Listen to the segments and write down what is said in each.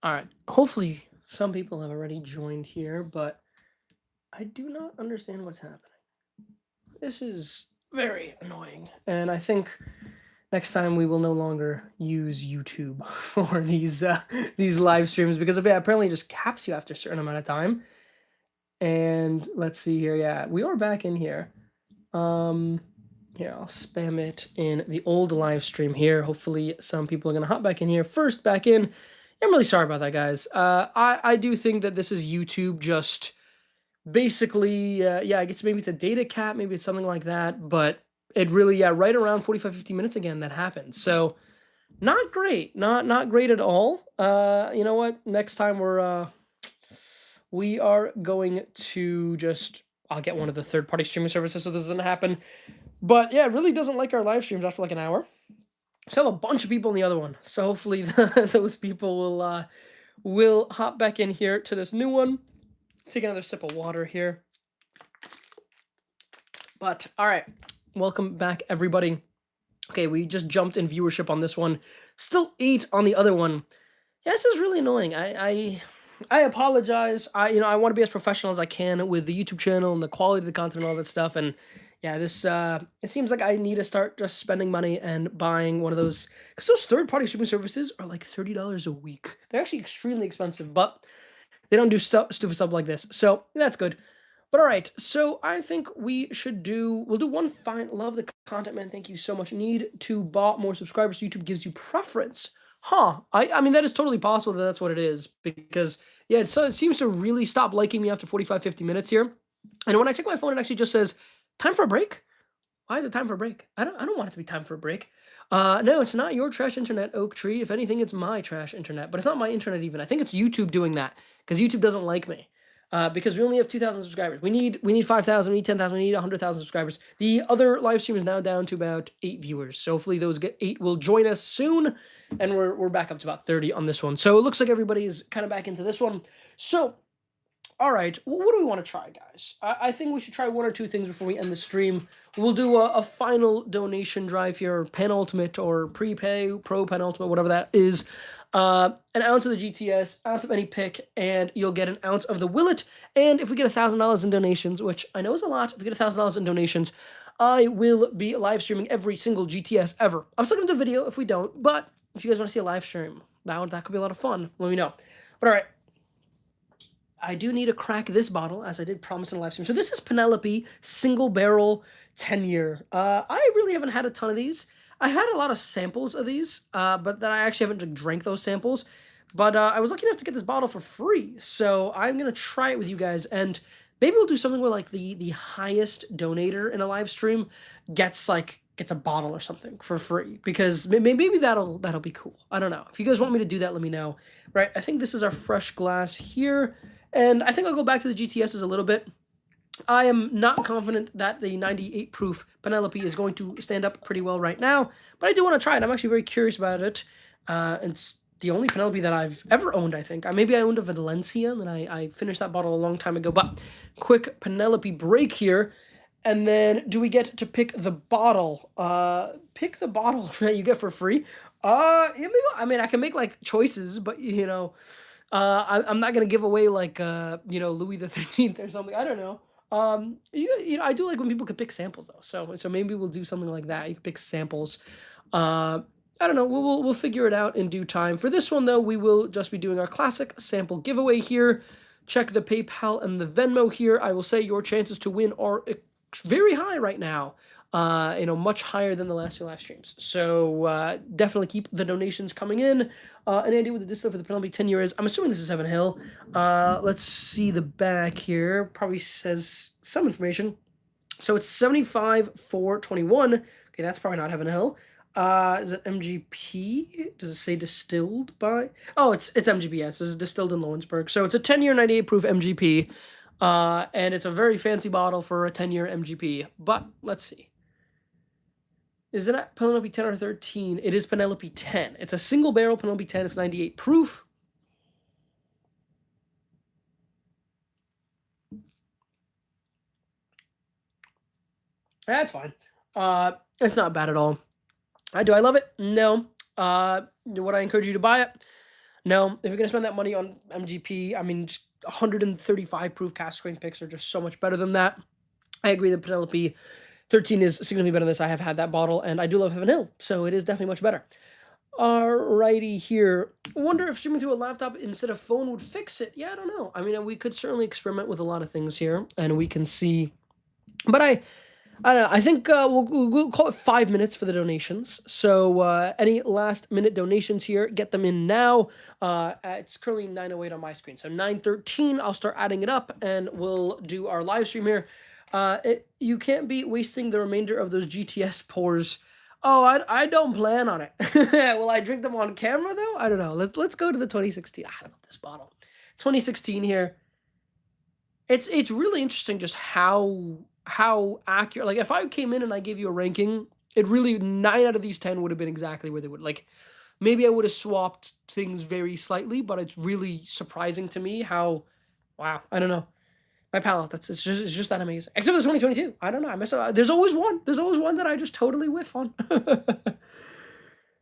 All right. Hopefully, some people have already joined here, but I do not understand what's happening. This is very annoying, and I think next time we will no longer use YouTube for these live streams because apparently it just caps you after a certain amount of time. And let's see here. Yeah, we are back in here. Here, I'll spam it in the old live stream here. Hopefully some people are gonna hop back in here. First back in. I'm really sorry about that, guys. I do think that this is YouTube just basically, yeah, I guess maybe it's a data cap, maybe it's something like that, but it really, yeah, right around 45, 50 minutes again that happened. So not great, not great at all. You know what? Next time we are going to just, I'll get one of the third-party streaming services so this doesn't happen. But yeah, it really doesn't like our live streams after like an hour. So I have a bunch of people in the other one. So hopefully those people will hop back in here to this new one. Take another sip of water here. But all right, welcome back everybody. Okay, we just jumped in viewership on this one. Still 8 on the other one. Yeah, this is really annoying. I apologize. I want to be as professional as I can with the YouTube channel and the quality of the content and all that stuff. And yeah, this it seems like I need to start just spending money and buying one of those, because those third-party streaming services are like $30 a week. They're actually extremely expensive, but they don't do stupid stuff like this. So that's good. But all right, so I think we'll do one fine. Love the content, man. Thank you so much. Need to bot more subscribers. YouTube gives you preference. Huh. I mean, that is totally possible that that's what it is, because yeah, it seems to really stop liking me after 45, 50 minutes here. And when I check my phone, it actually just says, time for a break? Why is it time for a break? I don't want it to be time for a break. No, it's not your trash internet, Oak Tree. If anything, it's my trash internet. But it's not my internet even. I think it's YouTube doing that, because YouTube doesn't like me. Because we only have 2,000 subscribers. We need 5,000, we need 10,000, we need 100,000 subscribers. The other live stream is now down to about 8 viewers. So hopefully those 8 will join us soon. And we're back up to about 30 on this one. So it looks like everybody's kind of back into this one. So, all right, what do we want to try, guys? I think we should try 1 or 2 things before we end the stream. We'll do a final donation drive here, penultimate or prepay, pro penultimate, whatever that is. An ounce of the GTS, ounce of any pick, and you'll get an ounce of the Willet. And if we get $1,000 in donations, which I know is a lot, if we get $1,000 in donations, I will be live streaming every single GTS ever. I'm still going to do a video if we don't, but if you guys want to see a live stream, that could be a lot of fun. Let me know. But all right. I do need to crack this bottle, as I did promise in a live stream. So this is Penelope single barrel 10-year. I really haven't had a ton of these. I had a lot of samples of these, but then I actually haven't drank those samples. But I was lucky enough to get this bottle for free, so I'm gonna try it with you guys, and maybe we'll do something where like the highest donator in a live stream gets a bottle or something for free, because maybe that'll be cool. I don't know. If you guys want me to do that, let me know. Right, I think this is our fresh glass here. And I think I'll go back to the GTSs a little bit. I am not confident that the 98 proof Penelope is going to stand up pretty well right now, but I do want to try it. I'm actually very curious about it. It's the only Penelope that I've ever owned, I think. Maybe I owned a Valencia, and then I finished that bottle a long time ago. But quick Penelope break here. And then do we get to pick the bottle? Pick the bottle that you get for free? Yeah, maybe, I mean, I can make like choices, but you know, I'm not gonna give away like Louis the 13th or something. I don't know. You know, I do like when people can pick samples though. So maybe we'll do something like that. You can pick samples. I don't know. We'll figure it out in due time. For this one though, we will just be doing our classic sample giveaway here. Check the PayPal and the Venmo here. I will say your chances to win are very high right now. Much higher than the last 2 live streams. So definitely keep the donations coming in. Any idea what the distillate for the Penelope 10-year is? I'm assuming this is Heaven Hill. Let's see the back here. Probably says some information. So it's 75,421. Okay, that's probably not Heaven Hill. Is it MGP? Does it say distilled by? Oh, it's MGP. Yes, this is distilled in Lawrenceburg. So it's a 10-year 98 proof MGP. And it's a very fancy bottle for a 10-year MGP. But let's see. Is it Penelope 10 or 13? It is Penelope 10. It's a single barrel Penelope 10. It's 98 proof. That's fine. It's not bad at all. Do I love it? No. Would I encourage you to buy it? No, if you're gonna spend that money on MGP, I mean, just 135 proof cast screen picks are just so much better than that. I agree that Penelope 13 is significantly better than this. I have had that bottle, and I do love Heaven Hill, so it is definitely much better. Alrighty here. Wonder if streaming through a laptop instead of phone would fix it. Yeah, I don't know. I mean, we could certainly experiment with a lot of things here, and we can see. But I don't know. I think we'll call it 5 minutes for the donations. So any last minute donations here, get them in now. It's currently 9:08 on my screen. So 9:13, I'll start adding it up, and we'll do our live stream here. You can't be wasting the remainder of those GTS pours. Oh, I don't plan on it. Will I drink them on camera though? I don't know. Let's go to the 2016. I love this bottle. 2016 here. It's really interesting just how accurate. Like if I came in and I gave you a ranking, it really 9 out of these 10 would have been exactly where they would. Like maybe I would have swapped things very slightly, but it's really surprising to me how. Wow, I don't know. My palate, it's just that amazing. Except for the 2022. I don't know. I mess up. There's always one. There's always one that I just totally whiff on.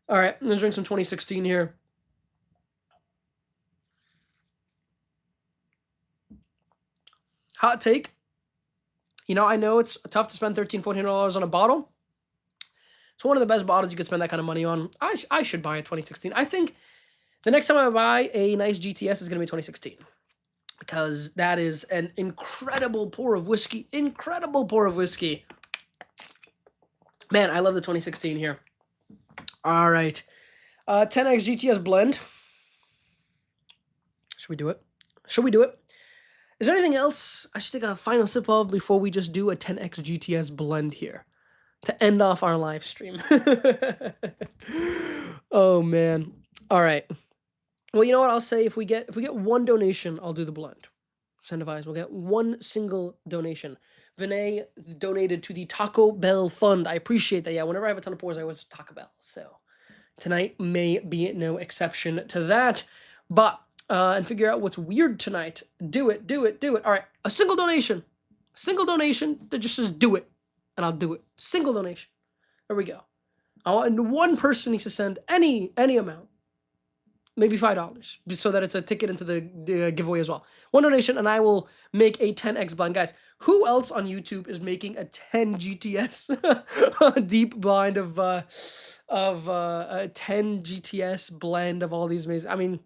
All right, let's drink some 2016 here. Hot take. You know, I know it's tough to spend $13, $14 on a bottle. It's one of the best bottles you could spend that kind of money on. I should buy a 2016. I think the next time I buy a nice GTS is going to be 2016. Because that is an incredible pour of whiskey. Incredible pour of whiskey. Man, I love the 2016 here. All right. 10x GTS blend. Should we do it? Should we do it? Is there anything else I should take a final sip of before we just do a 10x GTS blend here to end off our live stream? Oh, man. All right. Well, you know what I'll say? If we get one donation, I'll do the blend. Incentivize. We'll get one single donation. Vinay donated to the Taco Bell Fund. I appreciate that. Yeah, whenever I have a ton of pours, I always Taco Bell. So tonight may be no exception to that. But and figure out what's weird tonight. Do it. Do it. Do it. All right. A single donation. Single donation that just says do it, and I'll do it. Single donation. There we go. And one person needs to send any amount. Maybe $5, so that it's a ticket into the giveaway as well. One donation, and I will make a 10x blind. Guys, who else on YouTube is making a 10 GTS deep blind of a 10 GTS blend of all these amazing? I mean,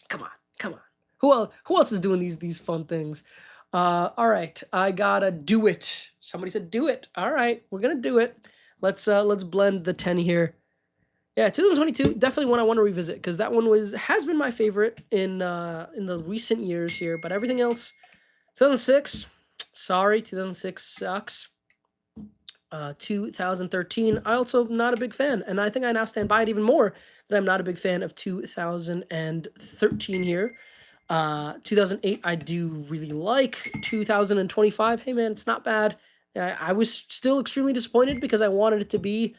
come on. Who else is doing these fun things? All right, I gotta do it. Somebody said do it. All right, we're gonna do it. Let's blend the 10 here. Yeah, 2022, definitely one I want to revisit, because that one has been my favorite in the recent years here, but everything else, 2006, sorry, 2006 sucks. 2013, I also not a big fan, and I think I now stand by it even more, that I'm not a big fan of 2013 here. 2008, I do really like. 2025, hey man, it's not bad. I was still extremely disappointed because I wanted it to be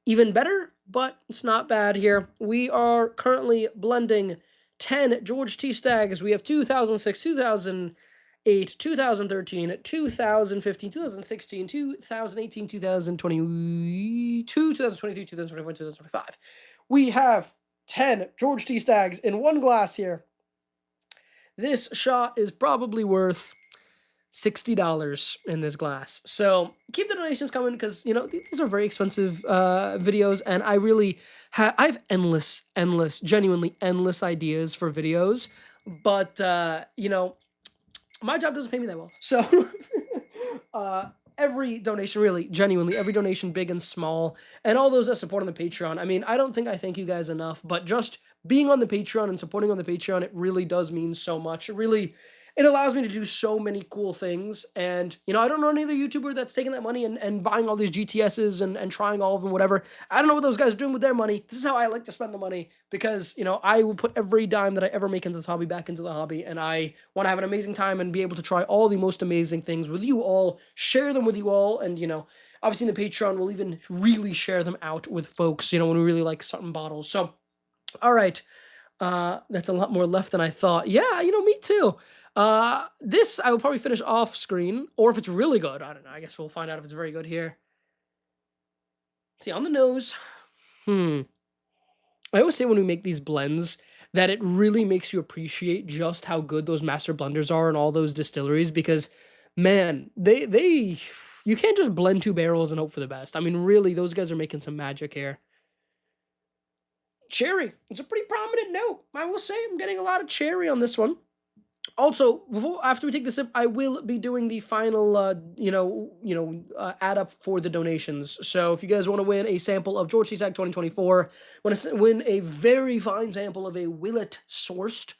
even better, but it's not bad here. We are currently blending 10 George T Staggs. We have 2006, 2008, 2013, 2015, 2016, 2018, 2022, 2023, 2021, 2025. We have 10 George T Staggs in one glass here. This shot is probably worth $60 in this glass. So keep the donations coming, because you know these are very expensive videos, and I really I have endless, genuinely endless ideas for videos, but you know, my job doesn't pay me that well. So every donation, really, genuinely, every donation, big and small, and all those that support on the Patreon. I mean, I don't think I thank you guys enough, but just being on the Patreon and supporting on the Patreon, it really does mean so much. It allows me to do so many cool things. And, you know, I don't know any other YouTuber that's taking that money and buying all these GTSs and trying all of them, whatever. I don't know what those guys are doing with their money. This is how I like to spend the money, because, you know, I will put every dime that I ever make into this hobby back into the hobby. And I want to have an amazing time and be able to try all the most amazing things with you all, share them with you all. And, you know, obviously in the Patreon, we'll even really share them out with folks, you know, when we really like certain bottles. So, all right. That's a lot more left than I thought. Yeah, you know, me too. This I will probably finish off screen, or if it's really good, I don't know. I guess we'll find out if it's very good here. See, on the nose. I always say when we make these blends, that it really makes you appreciate just how good those master blenders are and all those distilleries because, man, they you can't just blend two barrels and hope for the best. I mean, really, those guys are making some magic here. Cherry. It's a pretty prominent note. I will say I'm getting a lot of cherry on this one. Also, after we take the sip, I will be doing the final, add up for the donations. So if you guys want to win a sample of George T Stagg 2024, want to win a very fine sample of a Willet sourced,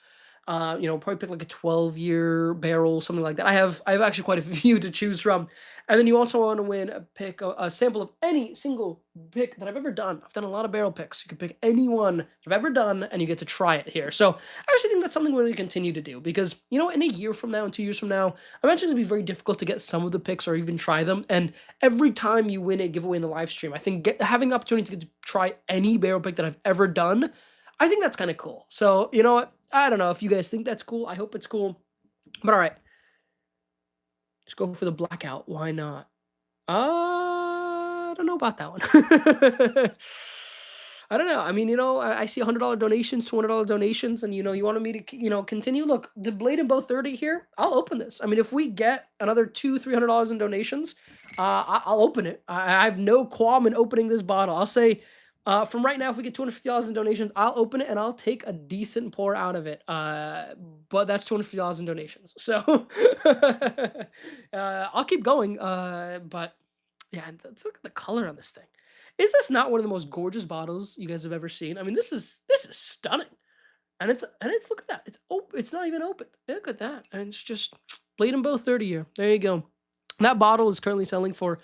probably pick like a 12-year barrel, something like that. I have actually quite a few to choose from. And then you also want to win a sample of any single pick that I've ever done. I've done a lot of barrel picks. You can pick any one I've ever done, and you get to try it here. So I actually think that's something we're going to continue to do because, in a year from now and 2 years from now, I mentioned it'd be very difficult to get some of the picks or even try them. And every time you win a giveaway in the live stream, I think having the opportunity to get to try any barrel pick that I've ever done, I think that's kind of cool. So, you know what? I don't know if you guys think that's cool. I hope it's cool. But all right. Just go for the blackout. Why not? I don't know about that one. I don't know. I mean, I see $100 donations, $200 donations, and, you wanted me to, continue. Look, the Blade and Bow 30 here, I'll open this. I mean, if we get another $200-$300 in donations, I'll open it. I have no qualm in opening this bottle. I'll say, from right now, if we get $250 in donations, I'll open it and I'll take a decent pour out of it. But that's $250 in donations. So I'll keep going. But yeah, let's look at the color on this thing. Is this not one of the most gorgeous bottles you guys have ever seen? I mean, this is stunning. And it's look at that. It's not even open. Look at that. And it's just Blade and Bow 30 here. There you go. That bottle is currently selling for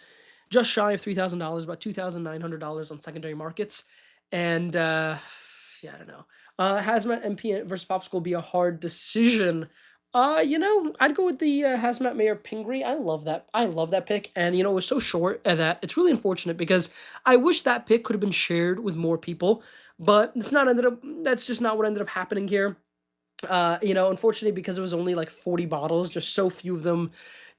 just shy of $3,000, about $2,900 on secondary markets. And I don't know. Hazmat MP versus Popsicle will be a hard decision. I'd go with the Hazmat Mayor Pingree. I love that. I love that pick. And, it was so short that it's really unfortunate because I wish that pick could have been shared with more people. But that's just not what ended up happening here. Unfortunately, because it was only like 40 bottles, just so few of them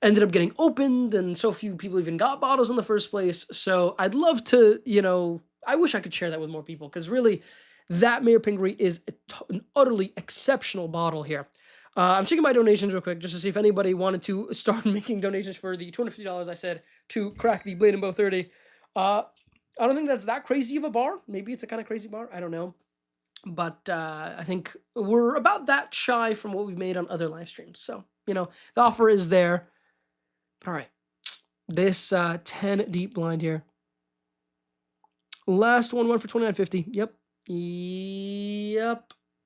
ended up getting opened and so few people even got bottles in the first place. So I'd love to, I wish I could share that with more people because really that Mayor Pingree is an utterly exceptional bottle here. I'm checking my donations real quick just to see if anybody wanted to start making donations for the $250 I said to crack the Blade and Bow 30. I don't think that's that crazy of a bar. Maybe it's a kind of crazy bar. I don't know. But I think we're about that shy from what we've made on other live streams. So, the offer is there. All right, this 10 deep blind here. Last one for $29.50. Yep.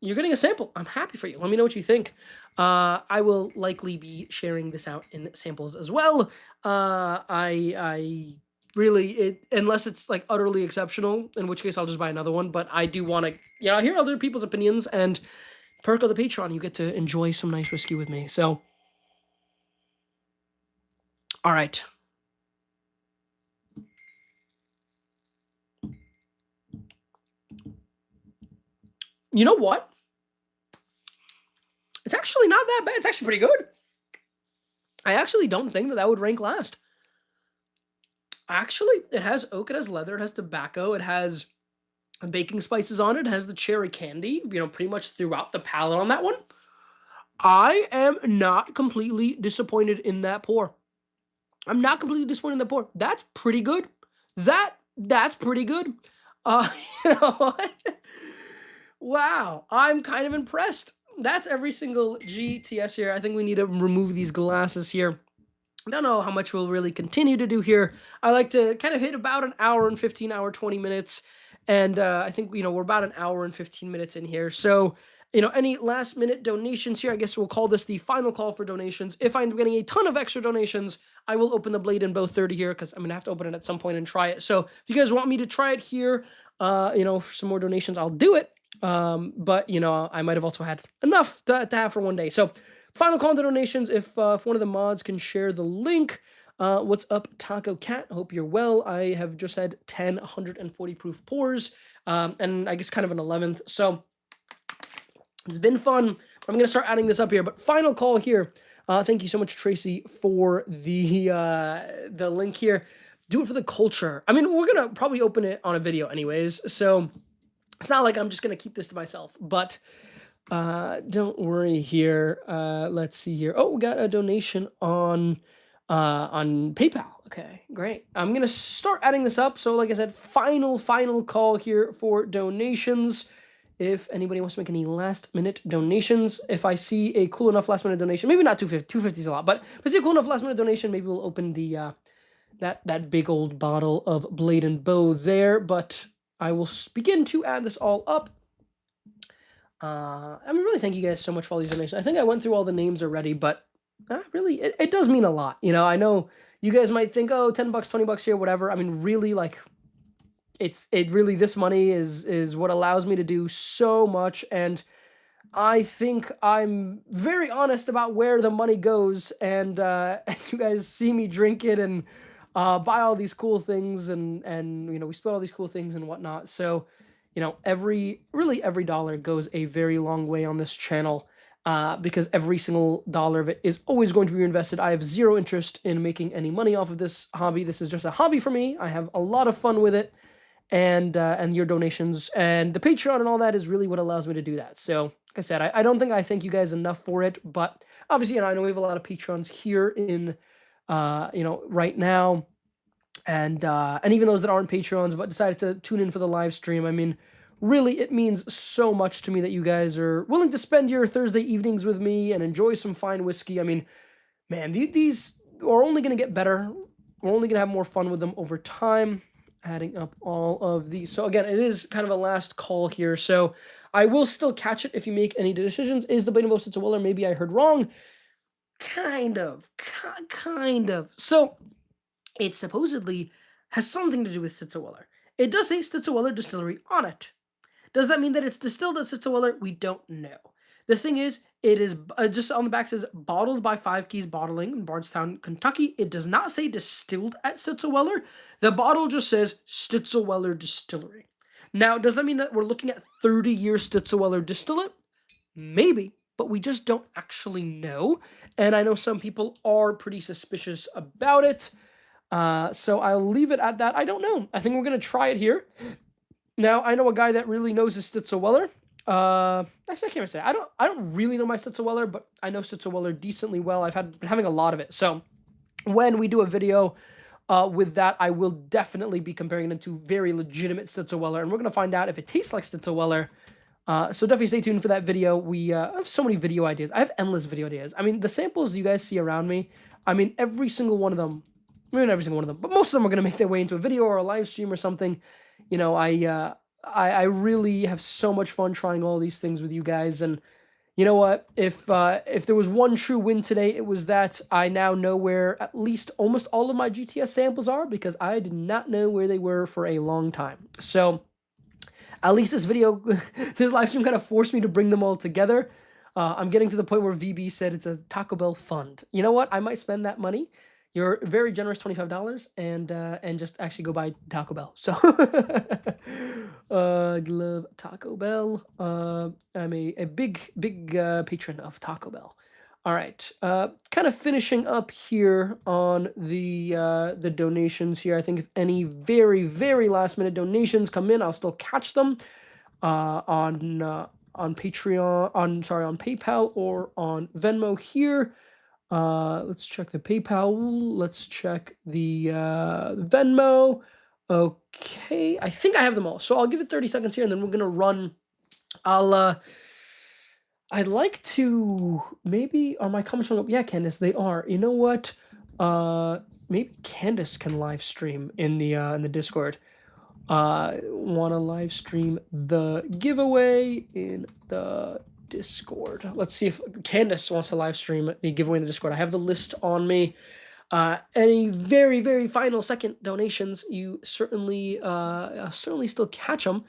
You're getting a sample. I'm happy for you. Let me know what you think. I will likely be sharing this out in samples as well. I really, unless it's like utterly exceptional, in which case I'll just buy another one. But I do want to, hear other people's opinions, and perk of the Patreon, you get to enjoy some nice whiskey with me. So. All right. You know what? It's actually not that bad. It's actually pretty good. I actually don't think that would rank last. Actually, it has oak, it has leather, it has tobacco, it has baking spices on it, it has the cherry candy, pretty much throughout the palate on that one. I am not completely disappointed in that pour. I'm not completely disappointed in the pour. That's pretty good. That's pretty good. You know what? Wow, I'm kind of impressed. That's every single GTS here. I think we need to remove these glasses here. I don't know how much we'll really continue to do here. I like to kind of hit about an hour and 15, 20 minutes. And I think, we're about an hour and 15 minutes in here. So, any last minute donations here, I guess we'll call this the final call for donations. If I'm getting a ton of extra donations, I will open the Blade and Bow 30 here because I'm going to have to open it at some point and try it. So if you guys want me to try it here, for some more donations, I'll do it. But, I might have also had enough to have for one day. So final call to donations. If one of the mods can share the link. What's up, Taco Cat? Hope you're well. I have just had 10 140 proof pours, and I guess kind of an 11th. So it's been fun. I'm going to start adding this up here. But final call here. Thank you so much, Tracy, for the link here. Do it for the culture. I mean, we're going to probably open it on a video anyways. So it's not like I'm just going to keep this to myself. But Don't worry here. Let's see here. Oh, we got a donation on PayPal. Okay, great. I'm gonna start adding this up. So, like I said, final call here for donations. If anybody wants to make any last minute donations, if I see a cool enough last minute donation, maybe not 250, 250 is a lot, but if I see a cool enough last minute donation, maybe we'll open the that big old bottle of Blade and Bow there. But I will begin to add this all up. I mean, really, thank you guys so much for all these donations. I think I went through all the names already, but really, it does mean a lot. You know, I know you guys might think, oh, $10, $20 here, whatever. I mean, really, like, it really, this money is what allows me to do so much. And I think I'm very honest about where the money goes. And you guys see me drink it and buy all these cool things, and you know, we split all these cool things and whatnot. So, you know, every dollar goes a very long way on this channel, because every single dollar of it is always going to be reinvested. I have zero interest in making any money off of this hobby. This is just a hobby for me. I have a lot of fun with it, and your donations and the Patreon and all that is really what allows me to do that. So, like I said, I don't think I thank you guys enough for it, but obviously, you know, I know we have a lot of Patrons here in, you know, right now, and even those that aren't Patreons but decided to tune in for the live stream. I mean, really, it means so much to me that you guys are willing to spend your Thursday evenings with me and enjoy some fine whiskey. I mean, man, these are only going to get better. We're only going to have more fun with them over time. Adding up all of these. So again, it is kind of a last call here. So I will still catch it if you make any decisions. Is the Blade and Bow Stitzel Weller? Maybe I heard wrong. Kind of. So it supposedly has something to do with Stitzel Weller. It does say Stitzel Weller Distillery on it. Does that mean that it's distilled at Stitzel Weller? We don't know. The thing is, it is just on the back says bottled by Five Keys Bottling in Bardstown, Kentucky. It does not say distilled at Stitzel Weller. The bottle just says Stitzel Weller Distillery. Now, does that mean that we're looking at 30-year Stitzel Weller distillate? Maybe, but we just don't actually know. And I know some people are pretty suspicious about it. So I'll leave it at that. I don't know. I think we're going to try it here. Now, I know a guy that really knows his Stitzel Weller. Actually, I can't even say. I don't really know my Stitzel Weller, but I know Stitzel Weller decently well. I've been having a lot of it. So when we do a video with that, I will definitely be comparing them to very legitimate Stitzel Weller, and we're going to find out if it tastes like Stitzel Weller. So definitely stay tuned for that video. We have so many video ideas. I have endless video ideas. I mean, the samples you guys see around me, I mean, every single one of them, maybe not every single one of them, but most of them are going to make their way into a video or a live stream or something. You know, I really have so much fun trying all these things with you guys. And you know what? If there was one true win today, it was that I now know where at least almost all of my GTS samples are, because I did not know where they were for a long time. So at least this video, this live stream kind of forced me to bring them all together. I'm getting to the point where VB said it's a Taco Bell fund. You know what? I might spend that money. You're very generous, $25, and just actually go buy Taco Bell. So I love Taco Bell. I'm a big patron of Taco Bell. All right, kind of finishing up here on the donations here. I think if any very last minute donations come in, I'll still catch them on Patreon, on PayPal or on Venmo here. Let's check the PayPal. Let's check the Venmo. Okay, I think I have them all. So I'll give it 30 seconds here, and then we're gonna run. I'd like to, maybe, are my comments showing up? Yeah, Candace, they are. You know what? Maybe Candace can live stream in the Discord. Want to live stream the giveaway in the Discord. Let's see if Candace wants to live stream the giveaway in the Discord. I have the list on me. Any very final second donations, you certainly still catch them.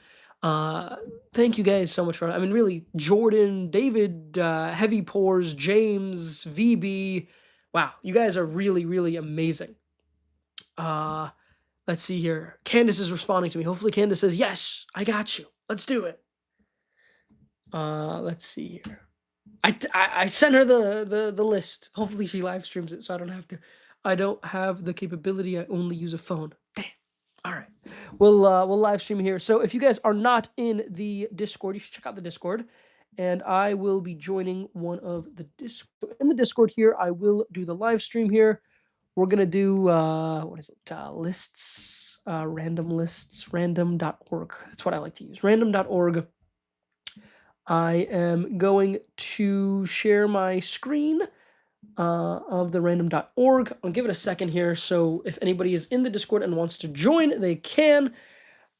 Thank you guys so much for, I mean, really, Jordan, David, Heavy Pours, James, VB. Wow, you guys are really amazing. Let's see here. Candace is responding to me. Hopefully Candace says, yes, I got you. Let's do it. Let's see here. I sent her the list. Hopefully she live streams it so I don't have to. I don't have the capability. I only use a phone. Damn. All right. We'll live stream here. So if you guys are not in the Discord, you should check out the Discord. and I will be joining one of the Discord. In the Discord here, I will do the live stream here. We're gonna do what is it? Lists, random lists, random.org. That's what I like to use. Random.org. I am going to share my screen of the random.org. I'll give it a second here. So if anybody is in the Discord and wants to join, they can.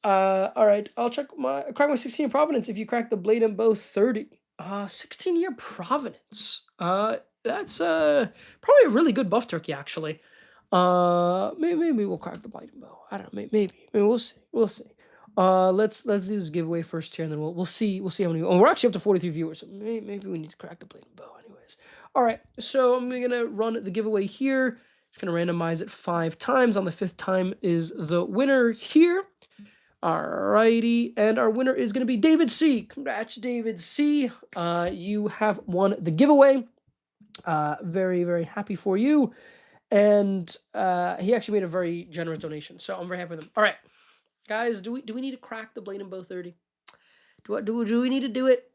All right, I'll crack my 16-year provenance. If you crack the blade and bow 30, 16-year provenance. That's probably a really good buff turkey actually. Maybe we'll crack the blade and bow. I don't know. Maybe we'll see. We'll see. Let's do this giveaway first here, and then we'll see how many. Oh, we're actually up to 43 viewers. So maybe we need to crack the blade and bow, anyways. All right, so I'm gonna run the giveaway here. Just gonna randomize it 5 times. On the 5th time is the winner here. Alrighty, and our winner is going to be David C. Congrats, David C. You have won the giveaway. Very, very happy for you. And he actually made a very generous donation, so I'm very happy with him. All right, guys, do we need to crack the blade and bow 30? Do we need to do it?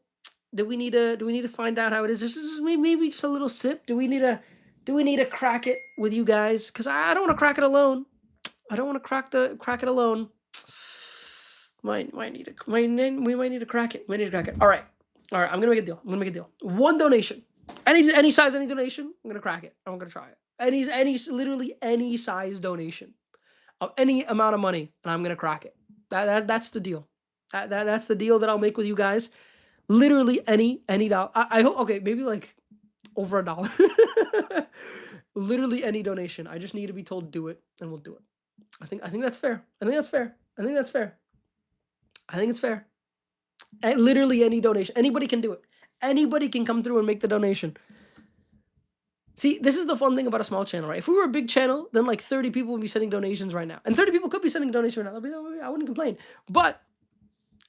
Do we need to find out how it is? This is maybe just a little sip. Do we need to crack it with you guys? Because I don't want to crack it alone. I don't want to crack it alone. We might need to crack it. We need to crack it. All right. I'm gonna make a deal. One donation, any size, any donation. I'm gonna crack it. I'm gonna try it. Literally any size donation of any amount of money, and I'm gonna crack it. That's the deal. That's the deal that I'll make with you guys. Literally any dollar. I hope. Okay, maybe like over $1. Literally any donation. I just need to be told do it, and we'll do it. I think that's fair. I think it's fair. And literally any donation. Anybody can do it. Anybody can come through and make the donation. See, this is the fun thing about a small channel, right? If we were a big channel, then like 30 people would be sending donations right now. And 30 people could be sending donations right now. I wouldn't complain. But,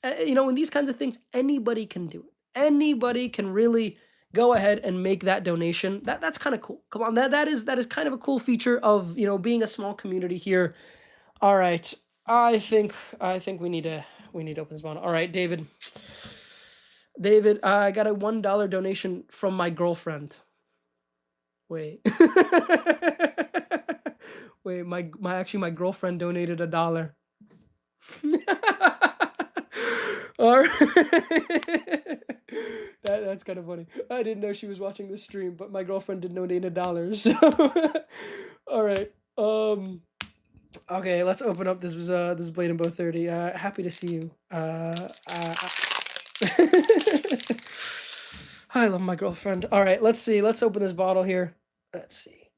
in these kinds of things, anybody can do it. Anybody can really go ahead and make that donation. That's kind of cool. Come on, that is kind of a cool feature of, being a small community here. All right. I think we need to open this one. All right, David, I got a $1 donation from my girlfriend. Wait. Wait, my girlfriend donated $1. All right. That's kind of funny. I didn't know she was watching this stream, but my girlfriend did donate $1. So all right. Okay, let's open up this blade and bow 30. Happy to see you. I love my girlfriend. All right, let's see. Let's open this bottle here. Let's see.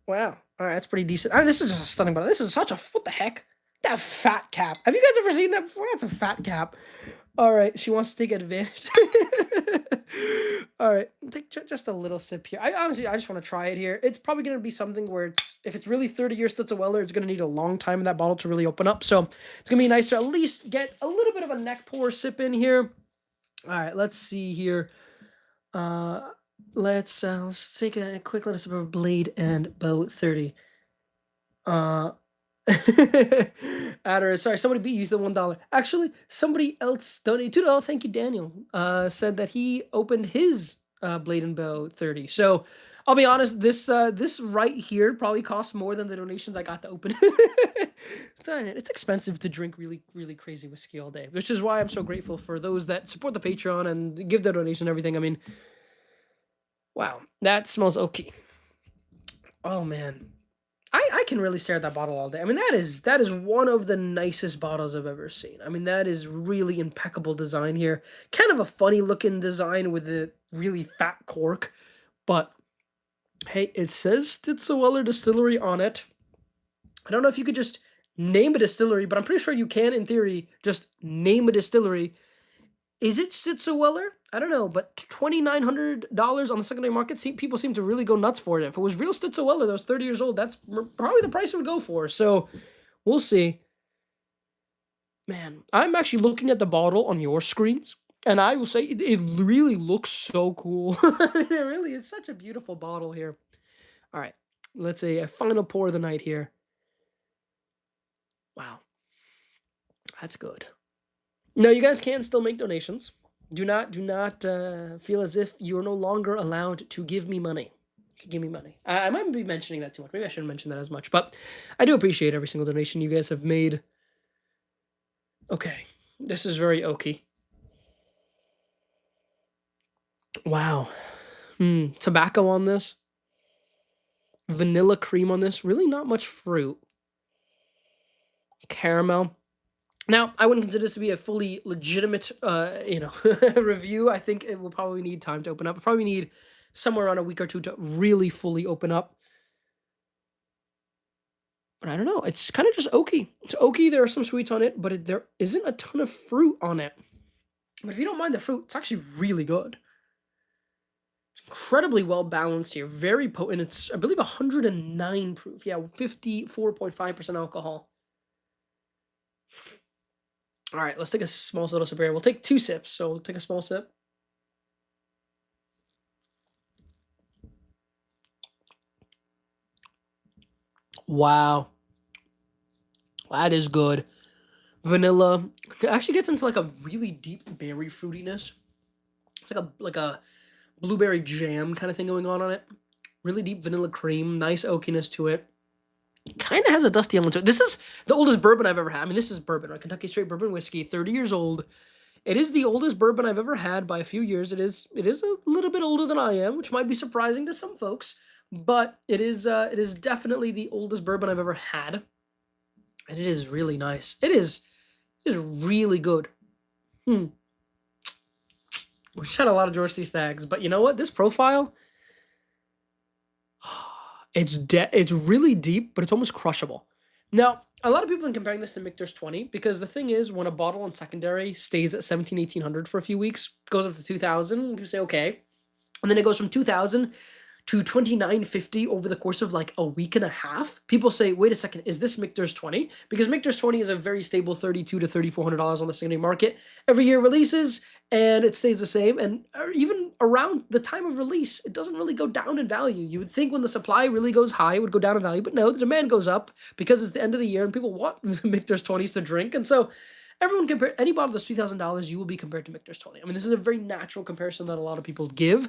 Wow. All right, that's pretty decent. This is just a stunning bottle. This is such a what the heck? That fat cap. Have you guys ever seen that before? That's a fat cap. All right, she wants to take advantage. All right, take just a little sip here. I just want to try it here. It's probably going to be something where if it's really 30-year Stutz-Weller, it's going to need a long time in that bottle to really open up. So it's going to be nice to at least get a little bit of a neck pour sip in here. All right, let's see here. Let's take a quick little sip of blade and bow 30. Adder, sorry, somebody beat you to the $1. Actually, somebody else donated $2. Thank you, Daniel. Said that he opened his blade and bow 30. So I'll be honest, this right here probably costs more than the donations I got to open. It's expensive to drink really, really crazy whiskey all day, which is why I'm so grateful for those that support the Patreon and give their donation and everything. I mean, wow, that smells okay. Oh man. I can really stare at that bottle all day. I mean, that is one of the nicest bottles I've ever seen. I mean, that is really impeccable design here. Kind of a funny looking design with a really fat cork. But, hey, it says Stutz-Weller Distillery on it. I don't know if you could just name a distillery, but I'm pretty sure you can, in theory, just name a distillery. Is it Stutz-Weller? I don't know, but $2,900 on the secondary market, people seem to really go nuts for it. If it was real Stutz-Weller that was 30 years old, that's probably the price it would go for. So we'll see. Man, I'm actually looking at the bottle on your screens, and I will say it really looks so cool. It really is such a beautiful bottle here. All right, let's say a final pour of the night here. Wow, that's good. Now, you guys can still make donations. Do not feel as if you're no longer allowed to give me money. Give me money. I might be mentioning that too much. Maybe I shouldn't mention that as much, but I do appreciate every single donation you guys have made. Okay, this is very oaky. Wow. Tobacco on this. Vanilla cream on this. Really not much fruit. Caramel. Now, I wouldn't consider this to be a fully legitimate, review. I think it will probably need time to open up. It'll probably need somewhere around a week or two to really fully open up. But I don't know. It's kind of just oaky. It's oaky. There are some sweets on it, but there isn't a ton of fruit on it. But if you don't mind the fruit, it's actually really good. It's incredibly well balanced here. Very potent. It's, I believe, 109 proof. Yeah, 54.5% alcohol. All right, let's take a small little sip here. We'll take 2 sips. So we'll take a small sip. Wow. That is good. Vanilla. It actually gets into like a really deep berry fruitiness. It's like a blueberry jam kind of thing going on it. Really deep vanilla cream. Nice oakiness to it. Kind of has a dusty element to it. This is the oldest bourbon I've ever had. I mean, this is bourbon, right? Kentucky Straight Bourbon Whiskey, 30 years old. It is the oldest bourbon I've ever had by a few years. It is a little bit older than I am, which might be surprising to some folks, but it is definitely the oldest bourbon I've ever had. And it is really nice. It is really good. We've had a lot of George T Staggs, but you know what? This profile, it's really deep, but it's almost crushable. Now, a lot of people have been comparing this to Michter's 20 because the thing is, when a bottle on secondary stays at 1800 for a few weeks, goes up to 2000, you say okay, and then it goes from 2000 to 29.50 over the course of like a week and a half. People say, wait a second, is this Michter's 20? Because Michter's 20 is a very stable $3,200 to $3,400 on the secondary market. Every year releases and it stays the same. And even around the time of release, it doesn't really go down in value. You would think when the supply really goes high, it would go down in value, but no, the demand goes up because it's the end of the year and people want Michter's 20s to drink. And so everyone compare any bottle that's $3,000, you will be compared to Michter's 20. I mean, this is a very natural comparison that a lot of people give.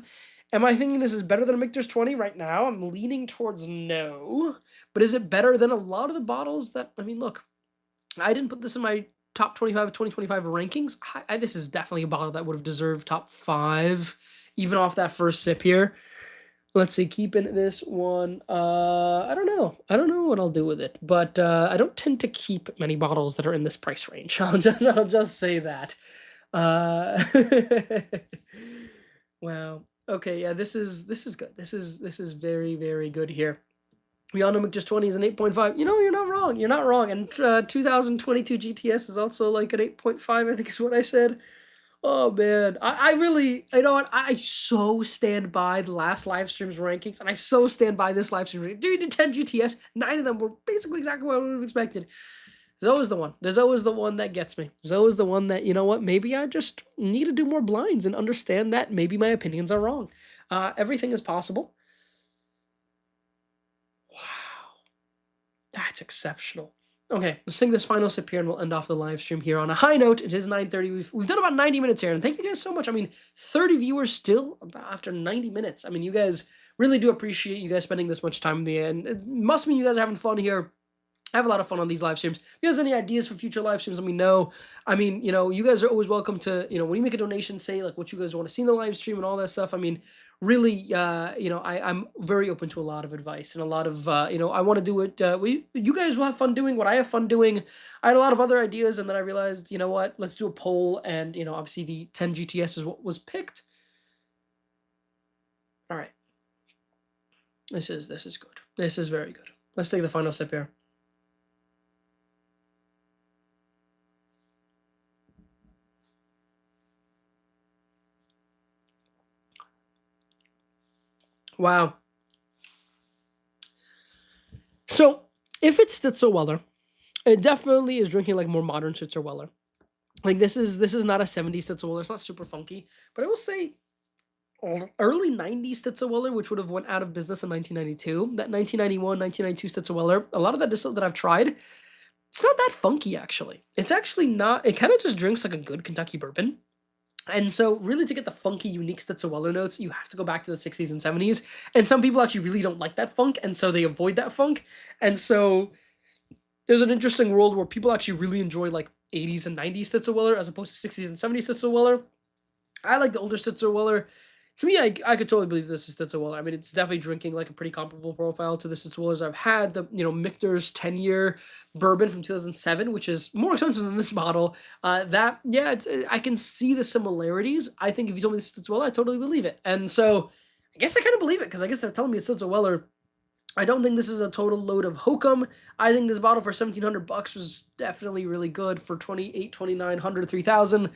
Am I thinking this is better than a Michter's 20 right now? I'm leaning towards no. But is it better than a lot of the bottles that, I mean, look, I didn't put this in my top 25 of 2025 rankings. This is definitely a bottle that would have deserved top 5, even off that first sip here. Let's see, keeping this one, I don't know. I don't know what I'll do with it, but I don't tend to keep many bottles that are in this price range. I'll just say that. Wow. Okay, yeah, this is good. This is very, very good here. We all know Michter's 20 is an 8.5. You know, you're not wrong. You're not wrong. And 2022 GTS is also like an 8.5, I think is what I said. Oh, man. I really, you know what? I so stand by the last live stream's rankings, and I so stand by this live stream ranking. Dude, 10 GTS, 9 of them were basically exactly what I would have expected. There's always the one. There's always the one that gets me. There's always the one that, you know what, maybe I just need to do more blinds and understand that maybe my opinions are wrong. Everything is possible. Wow. That's exceptional. Okay, let's sing this final sip here and we'll end off the live stream here on a high note. It is 9:30. We've done about 90 minutes here, and thank you guys so much. I mean, 30 viewers still after 90 minutes. I mean, you guys really do appreciate you guys spending this much time with me, and it must mean you guys are having fun here. I have a lot of fun on these live streams. If you guys have any ideas for future live streams, let me know. I mean, you know, you guys are always welcome to, you know, when you make a donation, say like what you guys want to see in the live stream and all that stuff. I mean, really, you know, I'm very open to a lot of advice and a lot of, you know, I want to do it. You guys will have fun doing what I have fun doing. I had a lot of other ideas, and then I realized, you know what, let's do a poll. And, you know, obviously the 10 GTS is what was picked. All right. This is good. This is very good. Let's take the final sip here. Wow. So if it's Stitzel-Weller, it definitely is drinking like more modern Stitzel-Weller. Like this is not a 70s Stitzel-Weller. It's not super funky, but I will say early 90s Stitzel-Weller, which would have went out of business in 1992. That 1991, 1992 Stitzel-Weller, a lot of that distillate that I've tried, it's not that funky actually. It's actually not. It kind of just drinks like a good Kentucky bourbon. And so really to get the funky, unique Stitzel notes, you have to go back to the 60s and 70s. And some people actually really don't like that funk, and so they avoid that funk. And so there's an interesting world where people actually really enjoy like 80s and 90s Stitzel as opposed to 60s and 70s Stitzel. I like the older Stitzel. To me, I could totally believe this is Stitzel. I mean, it's definitely drinking like a pretty comparable profile to the Stitzel I've had. The Michter's 10-year bourbon from 2007, which is more expensive than this bottle. I can see the similarities. I think if you told me this is Stitzel, I totally believe it. And so I guess I kind of believe it because I guess they're telling me it's Stitzel. I don't think this is a total load of hokum. I think this bottle for $1,700 was definitely really good. For 28, 2,900, 3,000.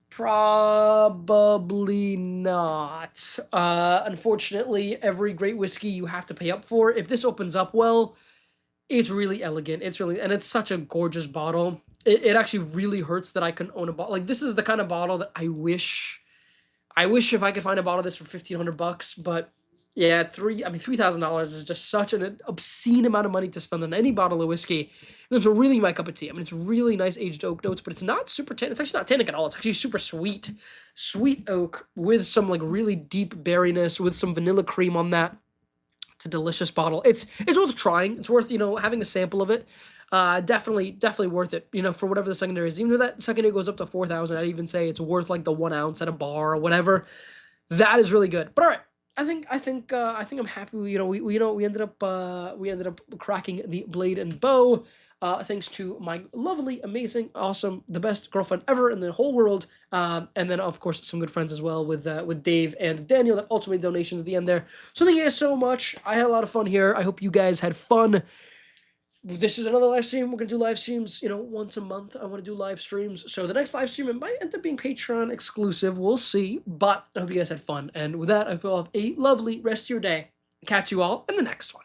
Probably not. Unfortunately, every great whiskey you have to pay up for. If this opens up well, it's really elegant. And it's such a gorgeous bottle. It actually really hurts that I couldn't own a bottle. Like, this is the kind of bottle that I wish if I could find a bottle of this for $1,500, but yeah, $3,000 is just such an obscene amount of money to spend on any bottle of whiskey. It's really my cup of tea. I mean, it's really nice aged oak notes, but it's not super tannic. It's actually not tannic at all. It's actually super sweet oak with some like really deep berryness with some vanilla cream on that. It's a delicious bottle. It's worth trying. It's worth having a sample of it. Definitely worth it. For whatever the secondary is. Even if that secondary goes up to 4,000, I'd even say it's worth like the 1 ounce at a bar or whatever. That is really good. But all right. I think I'm happy. We ended up cracking the blade and bow, thanks to my lovely, amazing, awesome, the best girlfriend ever in the whole world, and then of course some good friends as well with Dave and Daniel that also made donations at the end there. So thank you guys so much. I had a lot of fun here. I hope you guys had fun. This is another live stream. We're going to do live streams, once a month. I want to do live streams. So the next live stream, it might end up being Patreon exclusive. We'll see. But I hope you guys had fun. And with that, I hope you all have a lovely rest of your day. Catch you all in the next one.